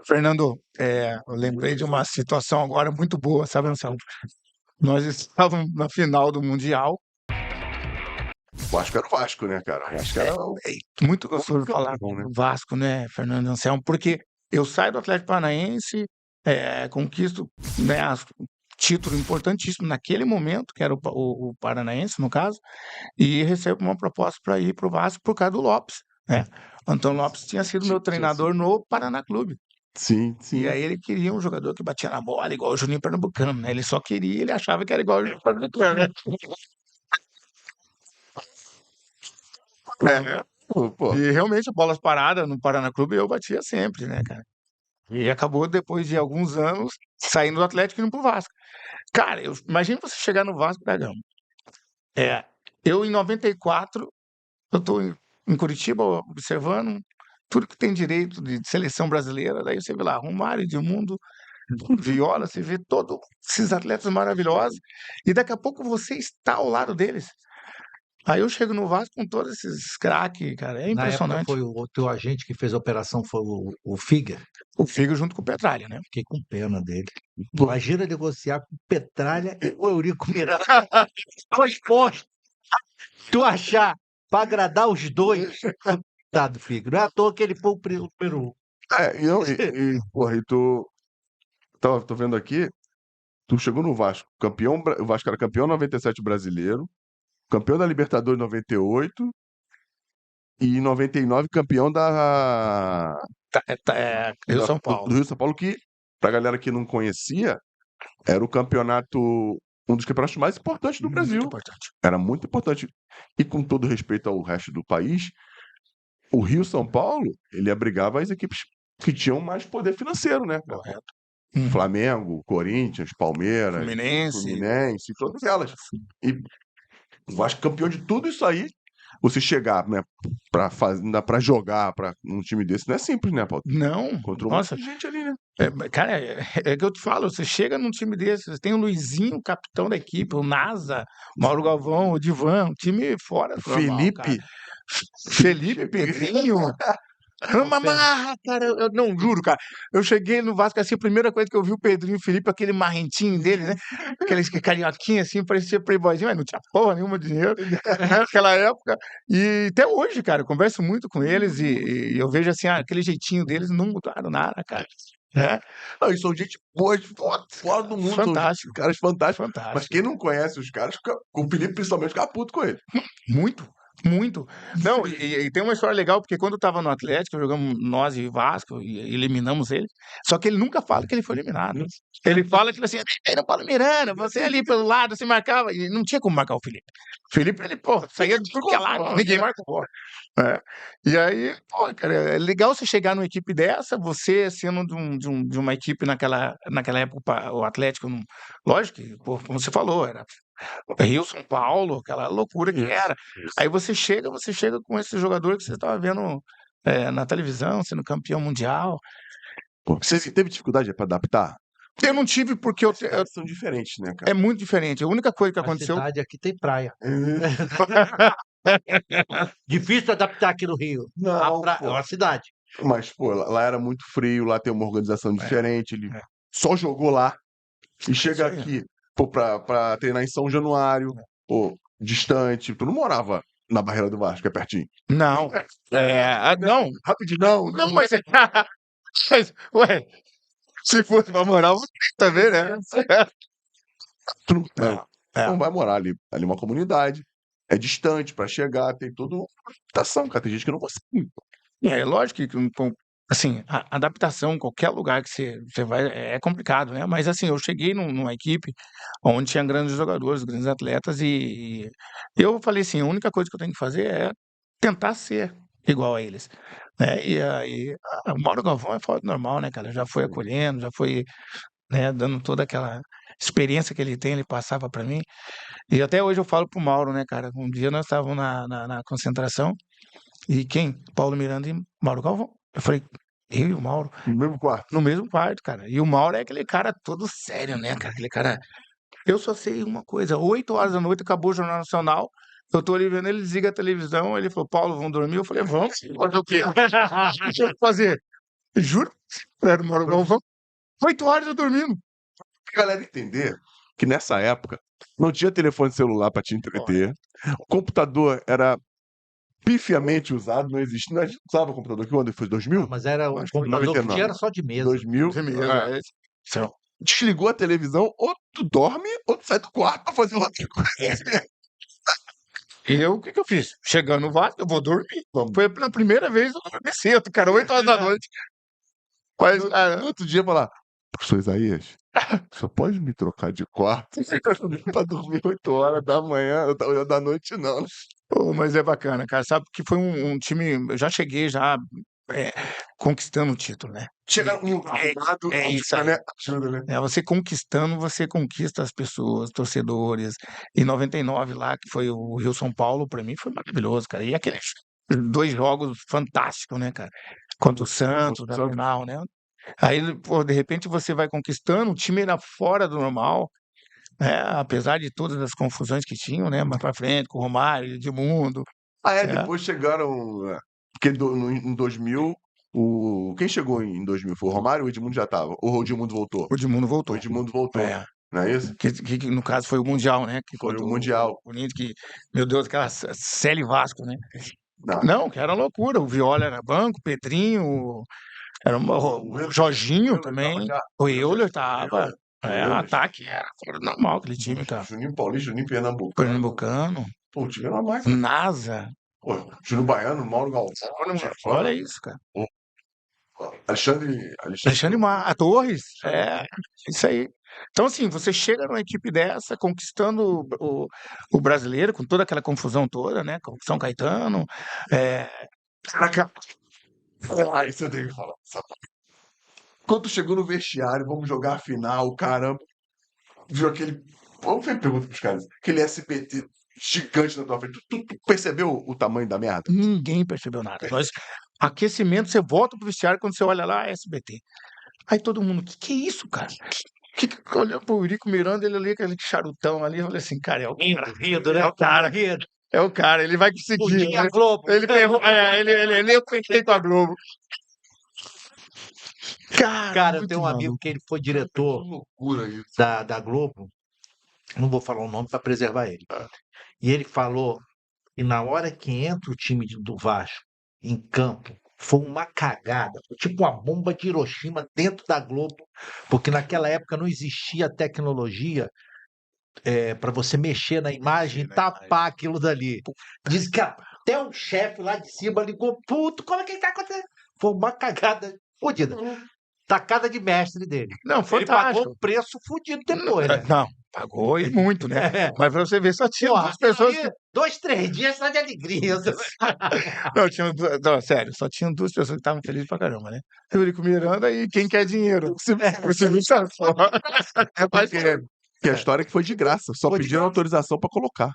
Fernando, eu lembrei de uma situação agora muito boa, sabe, Anselmo? Nós estávamos na final do Mundial, O Vasco era o Vasco, né, cara? O Vasco era o muito gostoso falar campeão, né? do Vasco, né, Fernando Anselmo? Porque eu saio do Atlético Paranaense, conquisto, né, título importantíssimo naquele momento, que era o Paranaense, no caso, e recebo uma proposta para ir para o Vasco por causa do Lopes, né? Antônio Lopes tinha sido meu treinador no Paraná Clube. Sim, E sim. aí ele queria um jogador que batia na bola igual o Juninho Pernambucano, né? Ele só queria, ele achava que era igual o Juninho Pernambucano, né? É. Pô, E realmente, bolas paradas no Paraná Clube eu batia sempre, né, cara? E acabou depois de alguns anos saindo do Atlético e indo pro Vasco. Cara, imagina você chegar no Vasco da Gama. É, eu em 94, eu tô em Curitiba observando tudo que tem direito de seleção brasileira, daí você vê lá, Romário, Edmundo, Viola, você vê todos esses atletas maravilhosos, e daqui a pouco você está ao lado deles. Aí eu chego no Vasco com todos esses craques, cara, é Na época impressionante. foi o teu agente que fez a operação, foi o Figer. O Figo junto com o Petralha, né? Fiquei com pena dele. Pô. Imagina negociar com Petralha e o Eurico Miranda. Dois postos. Tu achar para agradar os dois. Tá do Figer. Não é à toa que ele foi o número um. porra, tô vendo aqui, tu chegou no Vasco, campeão, o Vasco era campeão 97 brasileiro, campeão da Libertadores 98 e em 99 campeão Rio São do Paulo. Rio São Paulo, que, pra galera que não conhecia, era o campeonato, um dos campeonatos mais importantes do Muito Brasil. importante. Era muito importante. E com todo respeito ao resto do país, o Rio São Paulo, ele abrigava as equipes que tinham mais poder financeiro, né, cara? Correto. Flamengo, Corinthians, Palmeiras, Fluminense. Fluminense, todas elas. E o Vasco campeão de tudo isso aí, você chegar, né, pra jogar num time desse, não é simples, né, Paulo? Não, Contra um nossa, monte de gente ali, né? cara, é que eu te falo, você chega num time desse, você tem o Luizinho, capitão da equipe, o Nasa, o Mauro Galvão, o Divan, um time fora do normal, cara. Felipe, Pedrinho. Mamarra, cara, eu não juro, cara. Eu cheguei no Vasco assim, a primeira coisa que eu vi o Pedrinho e o Felipe, aquele marrentinho dele, né? Aqueles carioquinha assim, parecia playboyzinho, mas não tinha porra nenhuma de dinheiro naquela época. E até hoje, cara, eu converso muito com eles e eu vejo assim, aquele jeitinho deles não mudaram nada, cara. Né? Não, e são gente boa, fora do mundo, Fantástico. são caras fantásticos. Mas Fantástico. quem não conhece os caras, com o Felipe principalmente, fica puto com ele. Muito, muito. Não, e tem uma história legal, porque quando eu estava no Atlético, jogamos nós e Vasco, e eliminamos ele, só que ele nunca fala que ele foi eliminado. Ele fala, tipo assim, era o Paulo Miranda, você ali pelo lado, você marcava, e não tinha como marcar o Felipe. O Felipe, ele, pô, saía de tudo que é lado, ninguém marca o bola. E aí, pô, cara, é legal você chegar numa equipe dessa, você sendo de uma equipe naquela época, o Atlético, lógico que, pô, como você falou, era Rio, São Paulo, aquela loucura que era. Aí você chega com esse jogador que você estava vendo na televisão, sendo campeão mundial. Pô, você teve dificuldade pra adaptar? Eu não tive porque São diferentes, né, cara? é muito diferente. A única coisa que A aconteceu. cidade aqui tem praia. Difícil adaptar aqui no Rio. Não, É uma cidade. Mas, pô, lá era muito frio, lá tem uma organização diferente. Ele só jogou lá e chega Isso aí. aqui, pô, pra treinar em São Januário, pô, distante. Tu não morava na Barreira do Vasco, é pertinho. Não. Não. Rapidinho, não. Não, mas. Ué, se fosse pra morar, você também, né? Tu não, É. não vai morar ali. Ali é uma comunidade. É distante pra chegar, tem toda uma adaptação, cara. Tem gente que não consegue. É lógico que assim, a adaptação em qualquer lugar que você vai é complicado, né, mas assim, eu cheguei numa equipe onde tinha grandes jogadores, grandes atletas e eu falei assim: "A única coisa que eu tenho que fazer é tentar ser igual a eles", né, e aí, o Mauro Galvão é fora do normal, né, cara, já foi acolhendo, já foi, né, dando toda aquela experiência que ele tem, ele passava para mim, e até hoje eu falo pro Mauro, né, cara, um dia nós estávamos na concentração e quem? Paulo Miranda e Mauro Galvão. Eu falei, eu e o Mauro, No mesmo quarto. no mesmo quarto, cara. E o Mauro é aquele cara todo sério, né, cara? Aquele cara. Eu só sei uma coisa: 8 horas da noite acabou o Jornal Nacional. Eu tô ali vendo, ele desliga a televisão. Ele falou, Paulo, vamos dormir? Eu falei, vamos. Fazer o quê? O que eu vou fazer? Juro. Era no Mauro Galvão. 8 horas eu dormindo. Pra galera entender que nessa época não tinha telefone celular pra te entreter. O computador era pifiamente usado, não existia. A gente usava o computador quando foi 2000? Não, mas era o Acho que computador que 99. tinha era só de mesa. 2000. Você mesmo, é. Céu. Desligou a televisão, ou tu dorme, ou tu sai do quarto pra fazer outra coisa. E eu, o que eu fiz? Chegando no Vasco, eu vou dormir. Foi pela primeira vez eu dormi cedo, cara, 8 horas da noite. Mas, cara, Outro dia falar, professor Isaías, só pode me trocar de quarto pra dormir 8 horas da manhã, da noite não. Né? pô, mas é bacana, cara. Sabe que foi um time. Eu já cheguei já é, conquistando o título, né? Chega um arrumado, é isso aí. né? Ajuda, né? Você conquistando, você conquista as pessoas, torcedores. Em 99 lá, que foi o Rio São Paulo, pra mim foi maravilhoso, cara. E aqueles 2 jogos fantásticos, né, cara? Contra o Santos, na final, né? Aí, pô, de repente você vai conquistando, o time era fora do normal, né? Apesar de todas as confusões que tinham, né? Mais pra frente, com o Romário, Edmundo. Depois chegaram. Porque em 2000, quem chegou em 2000 foi o Romário ou o Edmundo já tava? Ou o Edmundo voltou? O Edmundo O voltou. Edmundo voltou, É. não é isso? Que no caso foi o Mundial, né? Que Foi contra o Mundial. O Corinthians, que, meu Deus, aquela Celi Vasco, né? Não. Não, que era loucura. O Viola era banco, o Pedrinho, era o Jorginho também. O Euler tava. Ataque, era fora do normal aquele time, cara. Juninho Paulista, Juninho Pernambucano. Pernambucano, Pô, o time era uma máquina. NASA. Pô, Júnior Baiano, Mauro Galvão. Olha isso, cara. Alexandre A Torres. É, isso aí. Então, assim, você chega numa equipe dessa, conquistando o brasileiro, com toda aquela confusão toda, né? Com São Caetano. Caraca, Ah, isso eu tenho que falar. Sabe? Quando chegou no vestiário, vamos jogar a final, caramba. Viu aquele. Vamos fazer pergunta pros caras. Aquele SBT gigante na tua frente. Tu percebeu o tamanho da merda? ninguém percebeu nada. Aquecimento, você volta pro vestiário, quando você olha lá, SBT. Aí todo mundo, que é isso, cara? Olhando pro Eurico Miranda, ele ali, aquele charutão ali, eu falei assim, cara, é o Rindo, né? É o cara. Rindo. É o cara, ele vai O conseguir. dia Né? Globo. Ele ferrou, ele é perfeito a Globo. Cara, eu muito tenho um amigo maluco. que ele foi diretor Loucura isso. da Globo. Não vou falar o nome para preservar ele. E ele falou que na hora que entra o time do Vasco em campo, foi uma cagada, foi tipo uma bomba de Hiroshima dentro da Globo, porque naquela época não existia tecnologia para você mexer na imagem e tapar aquilo dali. Diz que até o chefe lá de cima ligou, puto, como é que tá acontecendo? Foi uma cagada fodida. Tacada de mestre dele. Não, Ele pagou fantástico. um preço fodido depois, né? Não, pagou e muito, né? É. Mas pra você ver, só tinha Pô, duas pessoas que... 2, 3 dias só de alegria. Não, não, sério, só tinham 2 pessoas que estavam felizes pra caramba, né? Eurico Miranda e quem quer dinheiro. O Silvio Santos. Que a história é que foi de graça. Só Foi de pediram autorização pra colocar.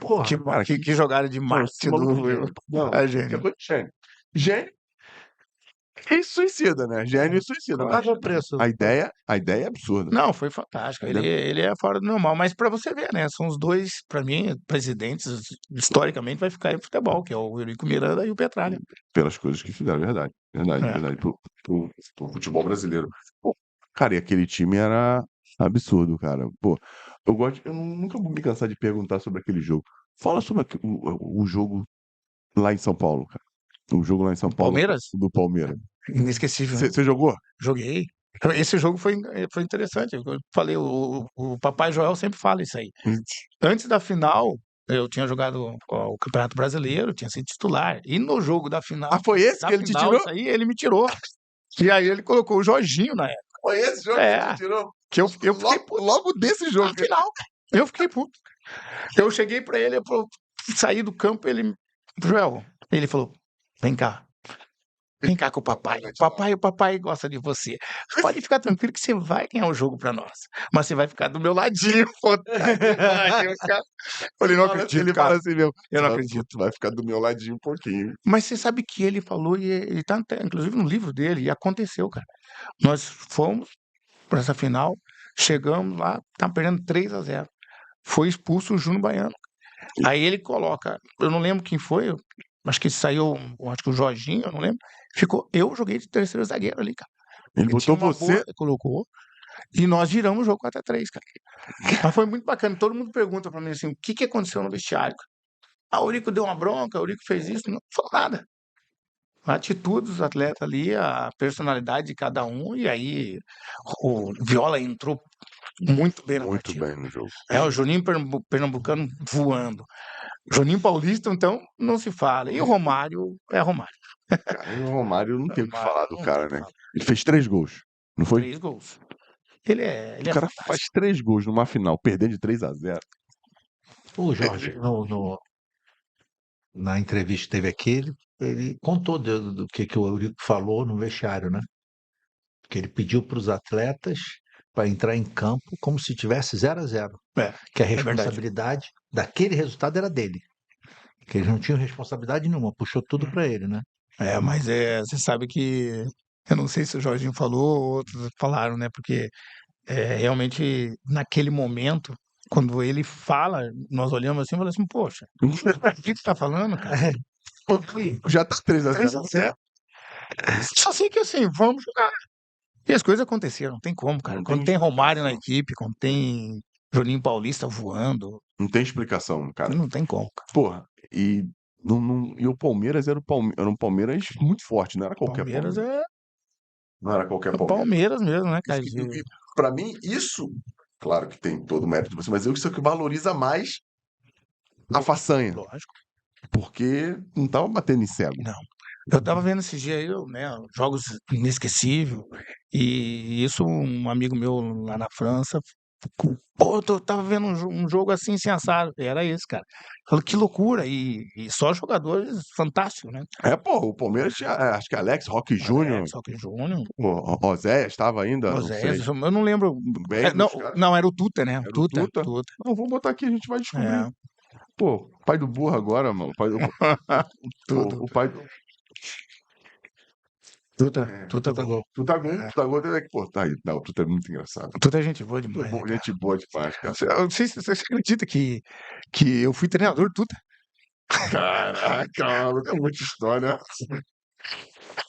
Porra, Que jogada de marketing do... Não, É que gênio. coisa de gênio. Gênio e suicida, né? Gênio e suicida. Mas paga o preço. a ideia é absurda. Não, foi fantástico. Ele é fora do normal. Mas pra você ver, né? São os 2, pra mim, presidentes, historicamente, vai ficar em futebol, que é o Eurico Miranda e o Petralha. Pelas coisas que fizeram, verdade. Verdade. Pro futebol brasileiro. Pô, cara, e aquele time era absurdo, cara. Pô, eu nunca vou me cansar de perguntar sobre aquele jogo. Fala sobre o jogo lá em São Paulo, cara. O jogo lá em São Paulo. Palmeiras? Do Palmeiras. Inesquecível, né? Você jogou? Joguei. Esse jogo foi interessante. Eu falei, o Papai Joel sempre fala isso aí. Antes da final, eu tinha jogado o Campeonato Brasileiro, tinha sido titular. E no jogo da final, Ah, foi esse que ele te tirou? isso aí, ele me tirou. E aí ele colocou o Jorginho na época. Foi esse jogo que ele te tirou? Que eu fiquei puto. Logo desse jogo. Na final, eu fiquei puto. Eu cheguei pra ele, eu saí do campo, Joel, ele falou, vem cá com o papai. O papai gosta de você. Pode ficar tranquilo que você vai ganhar o jogo pra nós. Mas você vai ficar do meu ladinho. Falei, não acredito, Ele cara. fala assim, meu. Eu não acredito. Tu vai ficar do meu ladinho um pouquinho. Mas você sabe que ele falou, e ele tá inclusive no livro dele, e aconteceu, cara. Nós fomos pra essa final, chegamos lá, tá perdendo 3-0. Foi expulso o Júnior Baiano. Aí ele coloca, eu não lembro quem foi, acho que saiu, acho que o Jorginho, eu não lembro. Eu joguei de terceiro zagueiro ali, cara. Ele Ele tinha botou uma você. boa, colocou, e nós giramos o jogo 4-3, cara. Mas foi muito bacana. Todo mundo pergunta pra mim assim, o que aconteceu no vestiário? Ah, o Eurico deu uma bronca, o Eurico fez isso. Não falou nada. A atitude dos atletas ali, a personalidade de cada um, e aí o Viola entrou muito bem na Muito partida. bem no jogo. O Juninho Pernambucano voando. Juninho Paulista, então, não se fala. E o Romário é Romário. Cara, e o Romário não tem o que Romário falar do não cara, tem o que né? falar. Ele fez 3 gols, não foi? 3 gols. Ele O é cara faz fantástico. 3 gols numa final, perdendo de 3-0. O Jorge, na entrevista que teve aqui, ele contou do que o Eurico falou no vestiário, né? Que ele pediu para os atletas para entrar em campo como se tivesse 0-0, É, que a verdade. responsabilidade daquele resultado era dele, que eles não tinham responsabilidade nenhuma, puxou tudo para ele, né? Mas você sabe que, eu não sei se o Jorginho falou ou outros falaram, né? Porque realmente, naquele momento, quando ele fala, nós olhamos assim e falamos assim, poxa, o que você tá falando, cara? Já tá 3-0. 3-0. Só sei que assim, vamos jogar. E as coisas aconteceram, não tem como, cara. Não Quando tem tem Romário na explicação. equipe, quando tem Juninho Paulista voando, Não tem explicação, cara. não tem como, cara. Porra, e, e o Palmeiras era um Palmeiras muito forte, não era qualquer Palmeiras Palmeiras. é Não era qualquer o Palmeiras. Palmeiras mesmo, né, cara? E pra mim, isso, claro que tem todo o mérito de você, mas isso é o que valoriza mais a façanha, Lógico. porque não tava batendo em cego. Não. Eu tava vendo esses dias aí, né, jogos inesquecíveis, e isso um amigo meu lá na França, pô, eu tava vendo um jogo assim sem assado, era esse, cara. Falei, que loucura, e só jogadores fantásticos, né? É, pô, o Palmeiras tinha, acho que Alex, Roque Júnior, Alex, Roque Júnior, o Oséias estava ainda, não sei, Oséias, eu não lembro. bem Não, dos caras. não, era o Tuta, né? Era o Tuta, Tuta. Tuta. Não, vou botar aqui, a gente vai descobrir. É, Pô, pai do burro agora, mano. tudo. O pai do. Tuta, É, Tuta gol. Tu tá gol, tem que pô, tá aí. Não, o Tuta é muito engraçado. Tuta é gente boa Tuta é demais, né, bom, cara? gente boa demais, cara. Eu não sei se você acredita que eu fui treinador do Tuta. Caraca, mano, é muita história.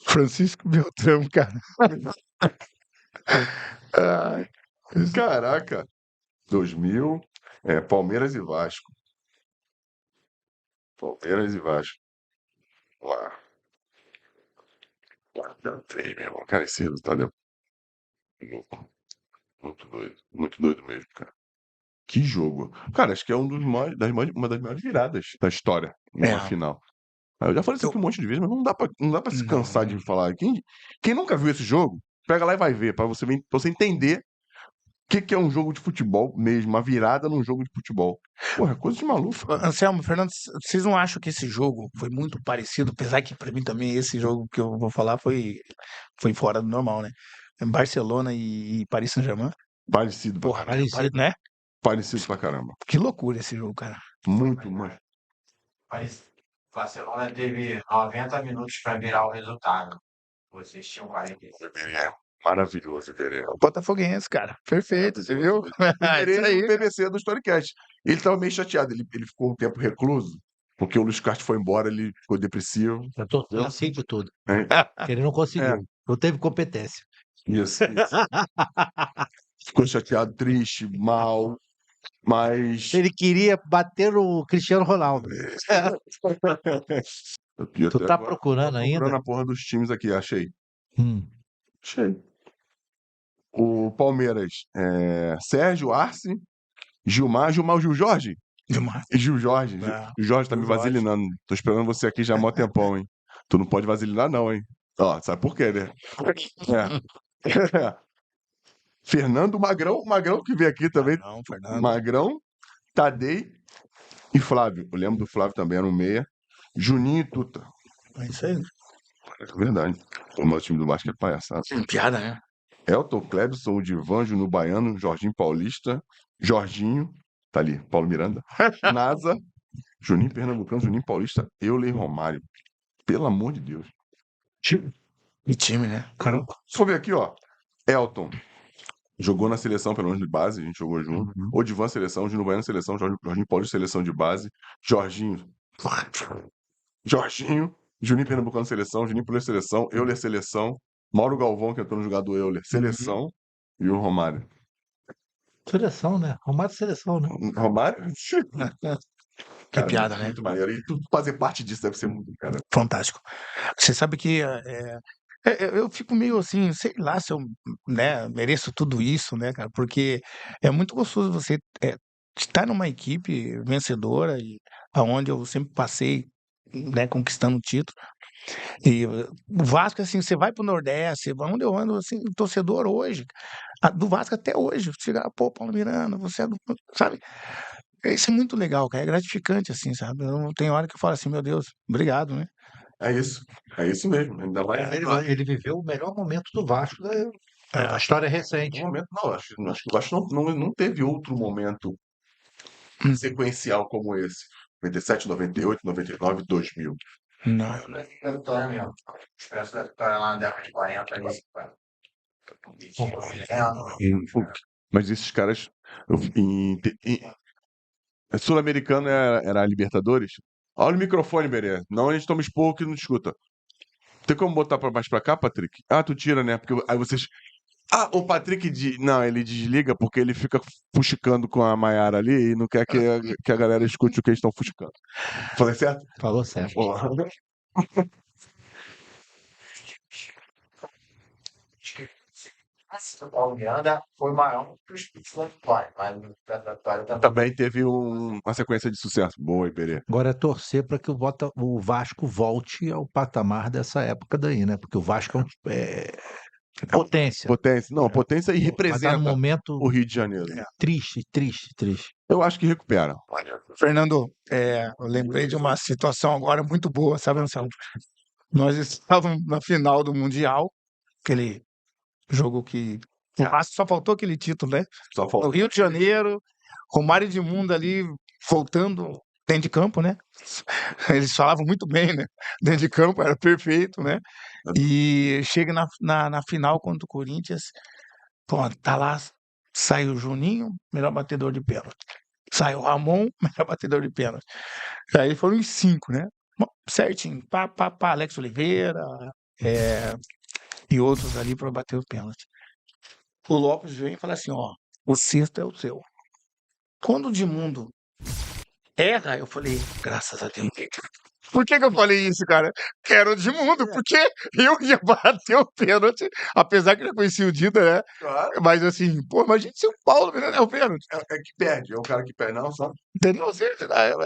Francisco Beltrão, cara. Ai, Caraca. 2000, Palmeiras e Vasco. Palmeiras e Vasco. Lá. 4-3, meu irmão. Cara, esse resultado é louco. Muito doido. Muito doido mesmo, cara. Que jogo. Cara, acho que é uma das maiores viradas da história numa É, final. Eu já falei isso aqui um monte de vezes, mas não dá pra se cansar de falar. Quem nunca viu esse jogo, pega lá e vai ver, pra você entender o que é um jogo de futebol mesmo, uma virada num jogo de futebol. Porra, é coisa de maluco, cara. Anselmo, Fernando, vocês não acham que esse jogo foi muito parecido? Apesar que pra mim também esse jogo que eu vou falar foi fora do normal, né? Barcelona e Paris Saint-Germain. Parecido pra Porra, caramba. né? Parecido pra caramba. Que loucura esse jogo, cara. Muito, mas. Mas o Barcelona teve 90 minutos para virar o resultado. Vocês tinham 45. Maravilhoso, Verê. Botafoguense, cara. Perfeito, você viu? Verê Isso aí. no PVC do Storycast. Ele tava meio chateado, ele ficou um tempo recluso, porque o Luiz Castro foi embora, ele ficou depressivo. Eu tô assim de tudo. Hein? Que ele não conseguiu. Não teve competência. Isso. Ficou chateado, triste, mal, mas. Ele queria bater no Cristiano Ronaldo. Aqui, Tu até tá agora, procurando tô ainda? procurando a porra dos times aqui, achei. Hum. Achei. O Palmeiras, Sérgio, Arce, Gil Jorge? Demais. Gil Jorge. É, Gil Jorge tá Gil me Jorge. vaselinando. Tô esperando você aqui já há mó tempão, hein? Tu não pode vaselinar, não, hein? Ó, sabe por quê, né? É. Fernando Magrão que veio aqui também. Não, Fernando. Magrão, Tadei e Flávio. Eu lembro do Flávio também, era um meia. Juninho e Tuta. É isso aí. É verdade. O meu time do Vasco é palhaçada. Piada, né? Elton, Clebson, Divan, Júnior Baiano, Jorginho Paulista, Jorginho, tá ali, Paulo Miranda, Nasa, Juninho Pernambucano, Juninho Paulista, Euler Romário. Pelo amor de Deus. E time, né? Caramba. Se for ver aqui, ó, Elton jogou na seleção, pelo menos de base, a gente jogou junto. Odivan, seleção, Júnior Baiano, seleção, Jorginho Paulista, seleção de base, Jorginho, Juninho Pernambucano seleção, Juninho Pula seleção, Euler seleção, Mauro Galvão, que entrou no jogador Euler, seleção, e o Romário. Seleção, né? Romário seleção, né? Romário? Que Cara, piada, né? muito maneiro. E tu fazer parte disso deve ser muito, cara. Fantástico. Você sabe que eu fico meio assim, sei lá se eu, né, mereço tudo isso, né, cara? Porque é muito gostoso você estar numa equipe vencedora e aonde eu sempre passei, né, conquistando o título. E o Vasco, assim, você vai pro Nordeste, onde eu ando, assim, torcedor hoje, do Vasco até hoje, chega, pô, Paulo Miranda, você é do, sabe? Isso é muito legal, cara, é gratificante, assim, sabe? Eu, tem hora que eu falo assim, meu Deus, obrigado, né? É isso mesmo. Ainda mais Ele viveu o melhor momento do Vasco da É, história no recente. momento, não, acho que o Vasco não teve outro momento Hum. sequencial como esse. 97, 98, 99, 2000. não. Espécie da vitória mesmo. Espécie da vitória lá na década de 40 ali. E tinha o Juliano. Mas esses caras. Sul-americano era a Libertadores? Olha o microfone, Berê. Não, a gente toma esporro que não escuta. Tem como botar mais pra cá, Patrick? Ah, tu tira, né? Porque aí vocês. Ah, o Patrick. Não, ele desliga porque ele fica fuxicando com a Maiara ali e não quer que a galera escute o que eles estão fuxicando. Falei certo? Falou certo. Porra. O Paulo Miranda foi maior que os Spitz da vitória, mas o Spitz da vitória também. Também teve uma sequência de sucesso. Boa, Iberê. Agora é torcer para que o Vasco volte ao patamar dessa época daí, né? Porque o Vasco é potência. Potência. Não, potência e Mas tá representa num momento o Rio de Janeiro. triste. Eu acho que recupera. Fernando, eu lembrei de uma situação agora muito boa, sabe, Anselmo? Nós estávamos na final do Mundial, aquele jogo que o Vasco só faltou aquele título, né? Só No falta. Rio de Janeiro, Romário e Edmundo ali voltando dentro de campo, né? Eles falavam muito bem, né? Dentro de campo era perfeito, né? E chega na final contra o Corinthians, pô, tá lá, sai o Juninho, melhor batedor de pênalti. Sai o Ramon, melhor batedor de pênalti. Aí foram os 5, né? Bom, certinho, Alex Oliveira e outros ali para bater o pênalti. O Lopes vem e fala assim, ó, o sexto é o seu. Quando o Edmundo erra, eu falei, graças a Deus. Por que eu falei isso, cara? Que era o Edmundo, porque eu ia bater o pênalti, apesar que eu já conhecia o Dida, né? Claro. Mas assim, pô, imagina se o Paulo Miranda é o pênalti. É que perde. É o cara que perde, não, só. Entendeu?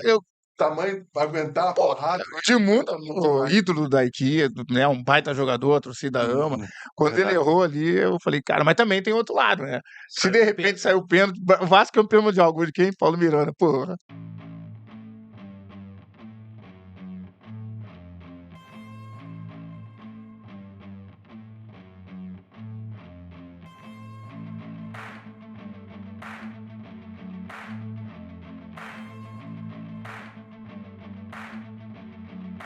Eu, Tamanho pra aguentar a pô, porrada. o Edmundo, o ídolo da equipe, né? Um baita jogador, a torcida ama. Quando ele errou ali, eu falei, cara, mas também tem outro lado, né? Se de repente sair o pênalti, o Vasco é campeão mundial, gol de quem? Paulo Miranda, porra.